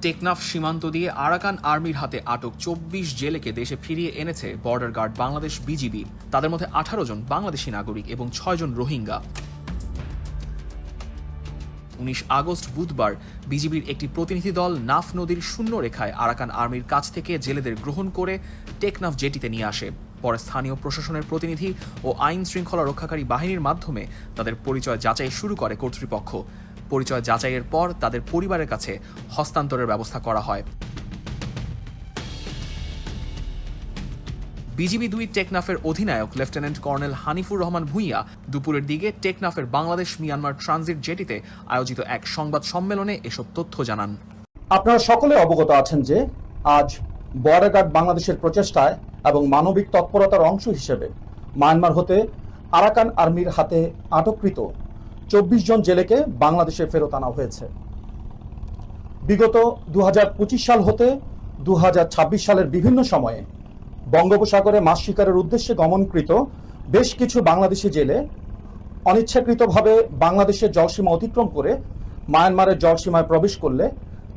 টেকনাফ সীমান্ত দিয়ে আরাকান আর্মির হাতে আটক ২৪ জেলেকে দেশে ফিরিয়ে এনেছে বর্ডার গার্ড বাংলাদেশ বিজিবি। তাদের মধ্যে ১৮ জন বাংলাদেশি নাগরিক এবং ৬ জন রোহিঙ্গা। ১৯ আগস্ট বুধবার বিজিবির একটি প্রতিনিধি দল নাফ নদীর শূন্য রেখায় আরাকান আর্মির কাছ থেকে জেলেদের গ্রহণ করে টেকনাফ জেটিতে নিয়ে আসে। পরে স্থানীয় প্রশাসনের প্রতিনিধি ও আইন শৃঙ্খলা রক্ষাকারী বাহিনীর মাধ্যমে তাদের পরিচয় যাচাই শুরু করে কর্তৃপক্ষ। পরিচয় যাচাইয়ের পর তাদের পরিবারের কাছে হস্তান্তরের ব্যবস্থা করা হয়। বিজিবি ২ টেকনাফের অধিনায়ক লেফটেন্যান্ট কর্নেল হানিফুর রহমান ভূঁইয়া দুপুরের দিকে টেকনাফের বাংলাদেশ মিয়ানমার ট্রানজিট জেটিতে আয়োজিত এক সংবাদ সম্মেলনে এসব তথ্য জানান। আপনারা সকলে অবগত আছেন যে আজ বর্ডার গার্ড বাংলাদেশের প্রচেষ্টায় এবং মানবিক তৎপরতার অংশ হিসেবে মায়ানমার হতে আরাকান আর্মির হাতে আটককৃত ২৪ জন জেলেকে বাংলাদেশে ফেরত আনা হয়েছে। বিগত ২০২৫ সাল হতে ২০২৬ সালের বিভিন্ন সময়ে বঙ্গোপসাগরে মাছ শিকারের উদ্দেশ্যে গমনকৃত বেশ কিছু বাংলাদেশি জেলে অনিচ্ছাকৃতভাবে বাংলাদেশের জলসীমা অতিক্রম করে মায়ানমারের জলসীমায় প্রবেশ করলে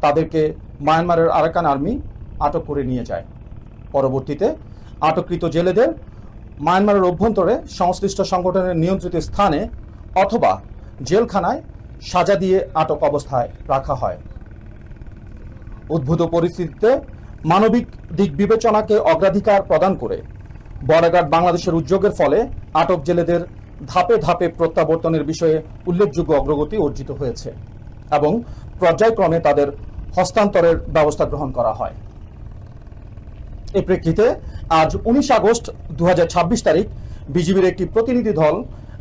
তাদেরকে মায়ানমারের আরাকান আর্মি আটক করে নিয়ে যায়। পরবর্তীতে আটককৃত জেলেদের মায়ানমারের অভ্যন্তরে সংশ্লিষ্ট সংগঠনের নিয়ন্ত্রিত স্থানে অথবা জেলখানায় সাজা দিয়ে আটক অবস্থায় রাখা হয়। উদ্ভূত পরিস্থিতিতে মানবিক দিক বিবেচনাকে অগ্রাধিকার প্রদান করে বর্ডার গার্ড বাংলাদেশের উদ্যোগের ফলে আটক জেলেদের ধাপে ধাপে প্রত্যাবর্তনের বিষয়ে উল্লেখযোগ্য অগ্রগতি অর্জিত হয়েছে এবং পর্যায়ক্রমে তাদের হস্তান্তরের ব্যবস্থা গ্রহণ করা হয়। এ প্রেক্ষিতে আজ ১৯ আগস্ট ২০২৬ তারিখ বিজিবির একটি প্রতিনিধি দল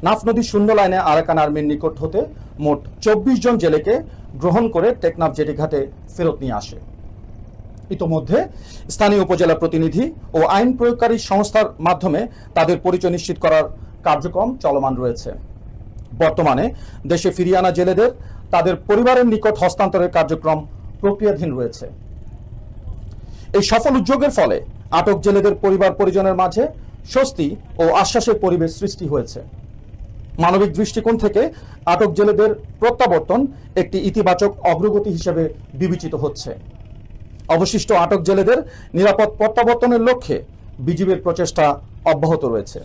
নাফ নদীর শূন্য লাইনে আরাকান আর্মির নিকট হতে মোট ২৪ জন জেলেকে গ্রহণ করে টেকনাফ জেটি ঘাটে ফেরত নিয়ে আসে। ইতোমধ্যে স্থানীয় উপজেলা প্রতিনিধি ও আইন প্রয়োগকারী সংস্থার মাধ্যমে তাদের পরিচয় নিশ্চিত করার কার্যক্রম চলমান রয়েছে। বর্তমানে দেশে ফিরিয়ে আনা জেলেদের তাদের পরিবারের নিকট হস্তান্তরের কার্যক্রম প্রক্রিয়াধীন রয়েছে। এই সফল উদ্যোগের ফলে আটক জেলেদের পরিবার পরিজনের মাঝে স্বস্তি ও আশ্বাসের পরিবেশ সৃষ্টি হয়েছে। মানবিক দৃষ্টিকোণ থেকে আটক জেলেদের প্রত্যাবর্তন একটি ইতিবাচক অগ্রগতি হিসেবে বিবেচিত হচ্ছে। অবশিষ্ট আটক জেলেদের নিরাপদ প্রত্যাবর্তনের লক্ষ্যে বিজিবির প্রচেষ্টা অব্যাহত রয়েছে।